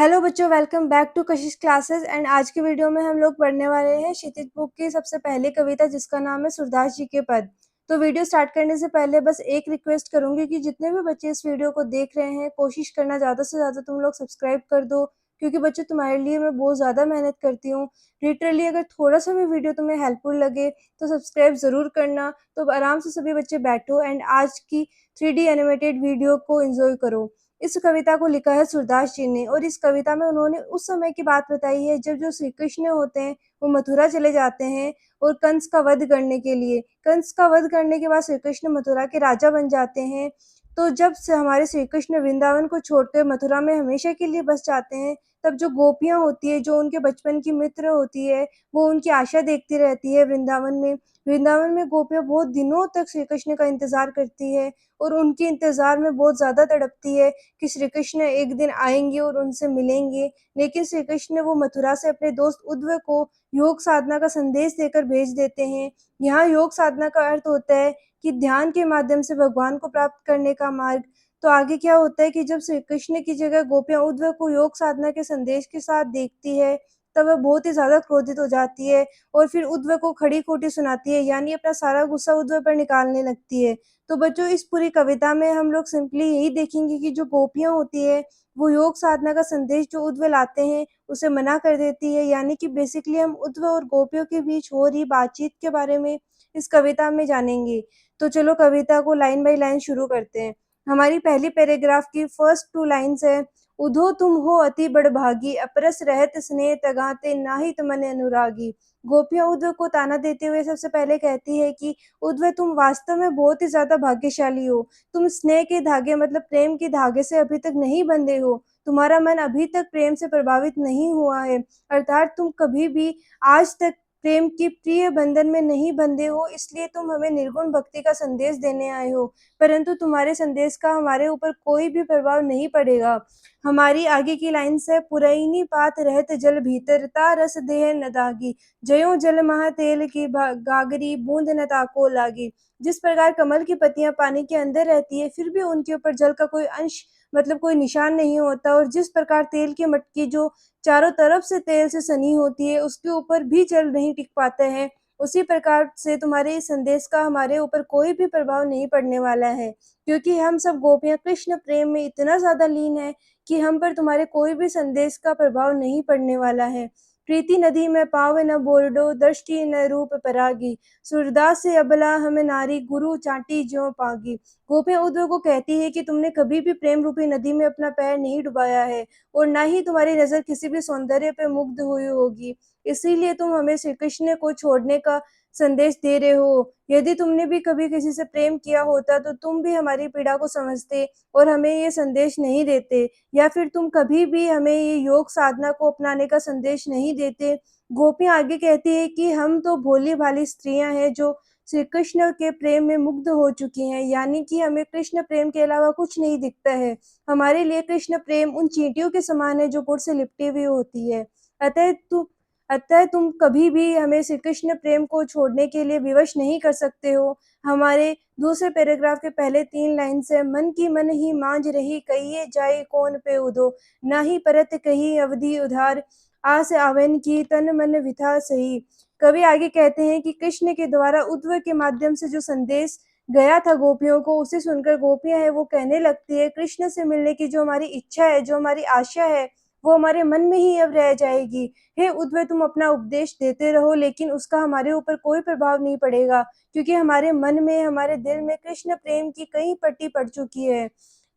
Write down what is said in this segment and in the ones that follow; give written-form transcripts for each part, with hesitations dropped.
Hello बच्चों, welcome back to Kashish classes. And आज की वीडियो में हम लोग पढ़ने वाले हैं क्षितिज बुक की सबसे पहली कविता, जिसका नाम है सूरदास जी के पद। तो वीडियो स्टार्ट करने से पहले बस एक रिक्वेस्ट करूंगी कि जितने भी बच्चे इस वीडियो को देख रहे हैं, कोशिश करना ज़्यादा से ज़्यादा तुम लोग सब्सक्राइब कर दो, क्योंकि बच्चों तुम्हारे लिए मैं बहुत ज़्यादा मेहनत करती हूँ। लिटरली अगर थोड़ा सा भी वीडियो तुम्हें हेल्पफुल लगे तो सब्सक्राइब ज़रूर करना। तो आराम से सभी बच्चे बैठो एंड आज की 3D एनिमेटेड वीडियो को एंजॉय करो। इस कविता को लिखा है सूरदास जी ने, और इस कविता में उन्होंने उस समय की बात बताई है जब जो श्री कृष्ण होते हैं वो मथुरा चले जाते हैं और कंस का वध करने के लिए। कंस का वध करने के बाद श्री कृष्ण मथुरा के राजा बन जाते हैं। तो जब से हमारे श्री कृष्ण वृंदावन को छोड़कर मथुरा में हमेशा के लिए बस जाते हैं, तब जो गोपियां होती है, जो उनके बचपन की मित्र होती है, वो उनकी आशा देखती रहती है वृंदावन में। वृंदावन में गोपियां बहुत दिनों तक श्री कृष्ण का इंतजार करती है और उनके इंतजार में बहुत ज्यादा तड़पती है कि श्री कृष्ण एक दिन आएंगे और उनसे मिलेंगे। लेकिन श्री कृष्ण वो मथुरा से अपने दोस्त उद्धव को योग साधना का संदेश देकर भेज देते हैं। यहाँ योग साधना का अर्थ होता है कि ध्यान के माध्यम से भगवान को प्राप्त करने का मार्ग। तो आगे क्या होता है कि जब श्री कृष्ण की जगह गोपियां उद्धव को योग साधना के संदेश के साथ देखती है, तब वह बहुत ही ज्यादा क्रोधित हो जाती है और फिर उद्धव को खड़ी खोटी सुनाती है, यानी अपना सारा गुस्सा उद्धव पर निकालने लगती है। तो बच्चों, इस पूरी कविता में हम लोग सिंपली यही देखेंगे कि जो गोपियां होती है वो योग साधना का संदेश जो उद्धव लाते हैं उसे मना कर देती है, यानी कि बेसिकली हम उद्धव और गोपियों के बीच हो रही बातचीत के बारे में इस कविता में जानेंगे। तो चलो कविता को लाइन बाय लाइन शुरू करते हैं। हमारी पहली पैराग्राफ की फर्स्ट 2 लाइन्स है। उधो तुम हो अति बड़भागी, अपरस रहत स्नेह तगाते नाहित मन अनुरागी। गोपियां उद्धव को ताना देते हुए सबसे पहले कहती है कि उद्धव, तुम वास्तव में बहुत ही ज्यादा भाग्यशाली हो। तुम स्नेह के धागे मतलब प्रेम के धागे से अभी तक नहीं बंधे हो। तुम्हारा मन अभी तक प्रेम से प्रभावित नहीं हुआ है, अर्थात तुम कभी भी आज तक प्रेम की प्रिय बंधन में नहीं बंधे हो, इसलिए तुम हमें निर्गुण भक्ति का संदेश देने आए हो। परंतु तुम्हारे संदेश का हमारे ऊपर कोई भी प्रभाव नहीं पड़ेगा। हमारी आगे की लाइन्स है। पुरैनी पात रहत जल भीतर, ता रस देह न दागी। जयों जल महा तेल की गागरी, बूंद न ताको लागी। जिस प्रकार कमल की पत्तियां पानी के अंदर रहती है, फिर भी उनके ऊपर जल का कोई अंश मतलब कोई निशान नहीं होता, और जिस प्रकार तेल की मटकी जो चारों तरफ से तेल से सनी होती है, उसके ऊपर भी जल नहीं टिक पाता है, उसी प्रकार से तुम्हारे इस संदेश का हमारे ऊपर कोई भी प्रभाव नहीं पड़ने वाला है, क्योंकि हम सब गोपियां कृष्ण प्रेम में इतना ज्यादा लीन है कि हम पर तुम्हारे कोई भी संदेश का प्रभाव नहीं पड़ने वाला है। प्रीति नदी में पाव न बोर्डो, दृष्टि न रूप परागी। सूरदास से अबला हमें नारी, गुरु चाटी ज्यों पागी। गोपियां उद्धव को कहती है कि तुमने कभी भी प्रेम रूपी नदी में अपना पैर नहीं डुबाया है, और ना ही तुम्हारी नजर किसी भी सौंदर्य पे मुग्ध हुई होगी, इसीलिए तुम हमें श्री कृष्ण को छोड़ने का संदेश दे रहे हो। यदि तुमने भी कभी किसी से प्रेम किया होता तो तुम भी हमारी पीड़ा को समझते और हमें ये संदेश नहीं देते, या फिर तुम कभी भी हमें ये योग साधना को अपनाने का संदेश नहीं देते। गोपियां आगे कहती है कि हम तो भोली भाली स्त्रियां हैं जो श्री कृष्ण के प्रेम में मुग्ध हो चुकी हैं, यानी कि हमें कृष्ण प्रेम के अलावा कुछ नहीं दिखता है। हमारे लिए कृष्ण प्रेम उन चींटियों के समान है जो गुड़ से लिपटी हुई होती है। अतः तु अतः तुम कभी भी हमें श्री कृष्ण प्रेम को छोड़ने के लिए विवश नहीं कर सकते हो। हमारे दूसरे पैराग्राफ के पहले 3 लाइन से, मन की मन ही मांझ रही, कहिए जाए कौन पे उदो। ना ही परत कही अवधि उधार, आस आवन की तन मन विथा सही। कवि आगे कहते हैं कि कृष्ण के द्वारा उद्धव के माध्यम से जो संदेश गया था गोपियों को, उसे सुनकर गोपियां है वो कहने लगती है, कृष्ण से मिलने की जो हमारी इच्छा है, जो हमारी आशा है, वो हमारे मन में ही अब रह जाएगी। हे उद्धव, तुम अपना उपदेश देते रहो, लेकिन उसका हमारे ऊपर कोई प्रभाव नहीं पड़ेगा, क्योंकि हमारे मन में, हमारे दिल में कृष्ण प्रेम की कई पट्टी पड़ चुकी है।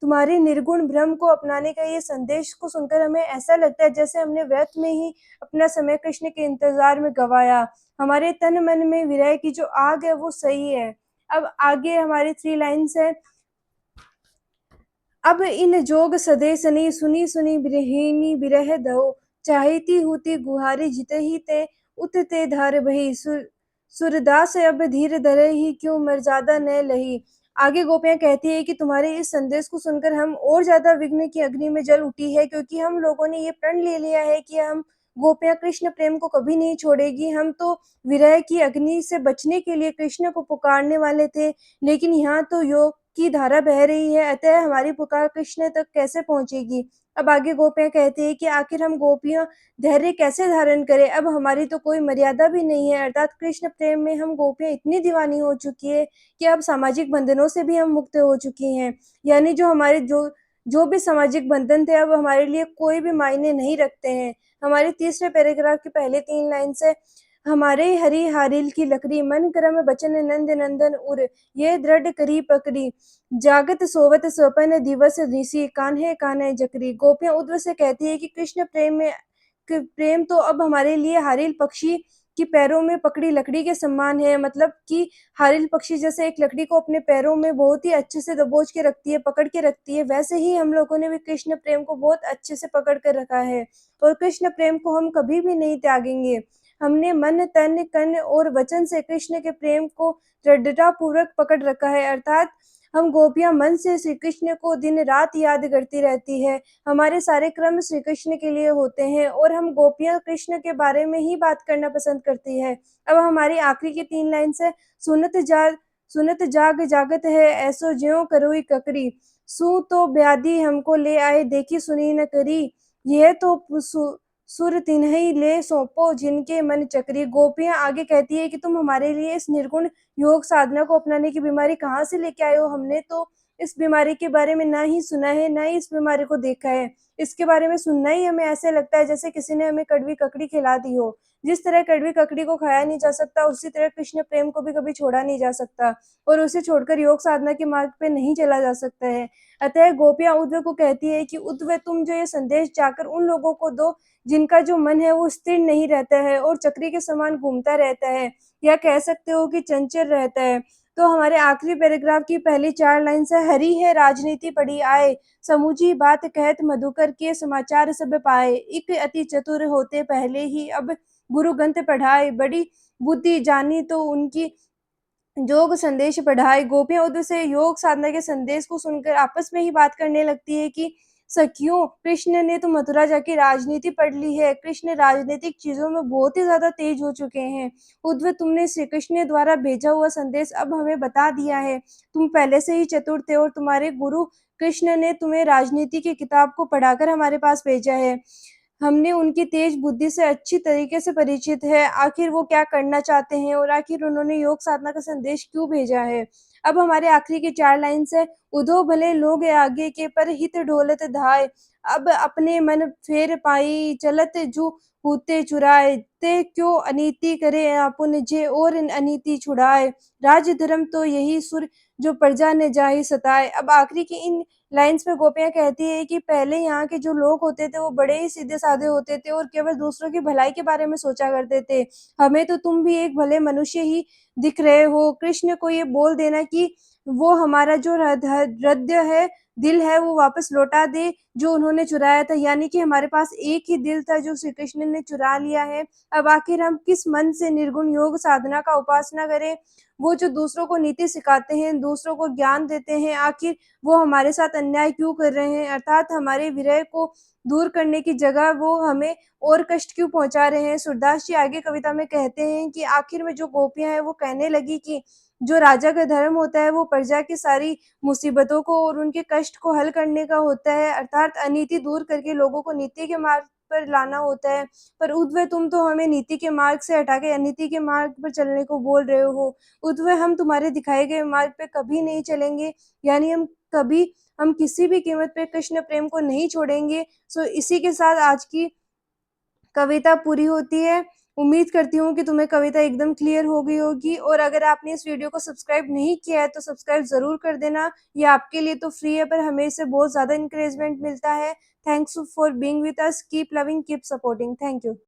तुम्हारे निर्गुण भ्रम को अपनाने का ये संदेश को सुनकर हमें ऐसा लगता है जैसे हमने व्यर्थ में ही अपना समय कृष्ण के इंतजार में गवाया। हमारे तन मन में विरह की जो आग है वो सही है। अब आगे हमारी 3 लाइन्स है। अब इन जोग सदे सनी, सुनी सुनी बिरहिनी बिरह दहो। चाहती हूती गुहारी जितहि ते, उत ते धार बही। सूरदास अब धीर धरे ही, क्यों मर्यादा न लही। आगे गोपियां कहती है कि तुम्हारे इस संदेश को सुनकर हम और ज्यादा विघ्न की अग्नि में जल उठी है, क्योंकि हम लोगों ने ये प्रण ले लिया है कि हम गोपियां कृष्ण प्रेम को कभी नहीं छोड़ेगी। हम तो विरह की अग्नि से बचने के लिए कृष्ण को पुकारने वाले थे, लेकिन यहाँ तो योग की धारा बह रही है, अतः हमारी पुकार कृष्ण तक कैसे पहुंचेगी। अब आगे गोपियाँ कहती हैं कि आखिर हम गोपियाँ धैर्य कैसे धारण करें? अब हमारी तो कोई मर्यादा भी नहीं है, अर्थात कृष्ण प्रेम में हम गोपियाँ इतनी दीवानी हो चुकी है कि अब सामाजिक बंधनों से भी हम मुक्त हो चुकी हैं। यानी जो हमारे जो भी सामाजिक बंधन थे, अब हमारे लिए कोई भी मायने नहीं रखते हैं। हमारे तीसरे पैराग्राफ की पहले 3 लाइन से हमारे हरि हारिल की लकड़ी मन क्रम बचन नंद नंदन उर ये दृढ़ करी पकड़ी जागत सोवत स्वपन दिवस ऋषि कान्हे कान्हे जकरी। गोपियां उद्धव से कहती है कि कृष्ण प्रेम तो अब हमारे लिए हारिल पक्षी की पैरों में पकड़ी लकड़ी के समान है। मतलब कि हारिल पक्षी जैसे एक लकड़ी को अपने पैरों में बहुत ही अच्छे से दबोच के रखती है, पकड़ के रखती है, वैसे ही हम लोगों ने भी कृष्ण प्रेम को बहुत अच्छे से पकड़ कर रखा है और कृष्ण प्रेम को हम कभी भी नहीं त्यागेंगे। हमने मन तन कन और वचन से कृष्ण के प्रेम को दृढ़ता पूर्वक पकड़ रखा है, अर्थात हम गोपियां मन से श्री कृष्ण को दिन रात याद करती रहती है। हमारे सारे क्रम श्री कृष्ण के लिए होते हैं और हम गोपियां कृष्ण के बारे में ही बात करना पसंद करती है। अब हमारी आखिरी की 3 लाइन से सुनत जाग जागत है ऐसो ज्यों करोई ककरी सू तो ब्याधि हमको ले आए देखी सुनी न करी यह तो सुर तिन्हि ले सौंपो जिनके मन चक्री। गोपियां आगे कहती है कि तुम हमारे लिए इस निर्गुण योग साधना को अपनाने की बीमारी कहाँ से लेके आए हो? हमने तो इस बीमारी के बारे में ना ही सुना है, ना ही इस बीमारी को देखा है। इसके बारे में सुनना ही हमें ऐसे लगता है जैसे किसी ने हमें कड़वी ककड़ी खिला दी हो। जिस तरह कड़वी ककड़ी को खाया नहीं जा सकता, उसी तरह कृष्ण प्रेम को भी कभी छोड़ा नहीं जा सकता और उसे छोड़कर योग साधना के मार्ग पे नहीं चला जा सकता है। अतः गोपियां उद्धव को कहती है कि उद्धव तुम जो ये संदेश जाकर उन लोगों को दो जिनका जो मन है वो स्थिर नहीं रहता है और चक्री के समान घूमता रहता है, या कह सकते हो कि चंचल रहता है। तो हमारे आखिरी पैराग्राफ की पहली 4 लाइन से हरी है राजनीति पढ़ी आए समूची बात कहत मधुकर के समाचार सब पाए इक अति चतुर होते पहले ही अब गुरु ग्रंथ पढ़ाए बड़ी बुद्धि जानी तो उनकी योग संदेश पढ़ाए। गोपियां उद्धव से योग साधना के संदेश को सुनकर आपस में ही बात करने लगती है कि सखियों, कृष्ण ने तो मथुरा जाके राजनीति पढ़ ली है। कृष्ण राजनीतिक चीजों में बहुत ही ज्यादा तेज हो चुके हैं। उद्धव, तुमने श्री कृष्ण द्वारा भेजा हुआ संदेश अब हमें बता दिया है। तुम पहले से ही चतुर थे और तुम्हारे गुरु कृष्ण ने तुम्हें राजनीति की किताब को पढ़ाकर हमारे पास भेजा है। हमने उनकी तेज बुद्धि से अच्छी तरीके से परिचित है। आखिर वो क्या करना चाहते हैं और आखिर उन्होंने योग साधना का संदेश क्यों भेजा है। अब हमारे आखिरी की 4 लाइन से उधो भले लोग आगे के पर हित ढोलत धाय अब अपने मन फेर पाई चलत जू हूते चुराए ते क्यों अनीति करे आपुन जे और अनीति छुड़ाए राज धर्म तो यही सुर जो प्रजा ने जाहि सताए। अब आखिरी की इन लाइन्स में गोपियाँ कहती है कि पहले यहाँ के जो लोग होते थे वो बड़े ही सीधे-साधे होते थे और केवल दूसरों की भलाई के बारे में सोचा करते थे। हमें तो तुम भी एक भले मनुष्य ही दिख रहे हो। कृष्ण को ये बोल देना कि वो हमारा जो हृदय है, दिल है, वो वापस लौटा दे जो उन्होंने चुराया था। यानी कि हमारे पास एक ही दिल था जो श्री कृष्ण ने चुरा लिया है। अब आखिर हम किस मन से निर्गुण योग साधना का उपासना करें? वो जो दूसरों को नीति सिखाते हैं, दूसरों को ज्ञान देते हैं, आखिर वो हमारे साथ अन्याय क्यों कर रहे हैं? अर्थात हमारे विरह को दूर करने की जगह वो हमें और कष्ट क्यों पहुँचा रहे हैं? सूरदास जी आगे कविता में कहते हैं कि आखिर में जो गोपियाँ हैं वो कहने लगी कि जो राजा का धर्म होता है वो प्रजा की सारी मुसीबतों को और उनके कष्ट को हल करने का होता है, अर्थात अनीति दूर करके लोगों को नीति के मार्ग पर लाना होता है। पर उद्धव, तुम तो हमें नीति के मार्ग से हटा के अनीति के मार्ग पर चलने को बोल रहे हो। उद्धव, हम तुम्हारे दिखाए गए मार्ग पे कभी नहीं चलेंगे, यानी हम किसी भी कीमत पे कृष्ण प्रेम को नहीं छोड़ेंगे। सो इसी के साथ आज की कविता पूरी होती है। उम्मीद करती हूँ कि तुम्हें कविता एकदम क्लियर हो गई होगी और अगर आपने इस वीडियो को सब्सक्राइब नहीं किया है तो सब्सक्राइब ज़रूर कर देना। ये आपके लिए तो फ्री है पर हमें इससे बहुत ज़्यादा एनकरेजमेंट मिलता है। Thanks for being with us. Keep loving, keep supporting. Thank you.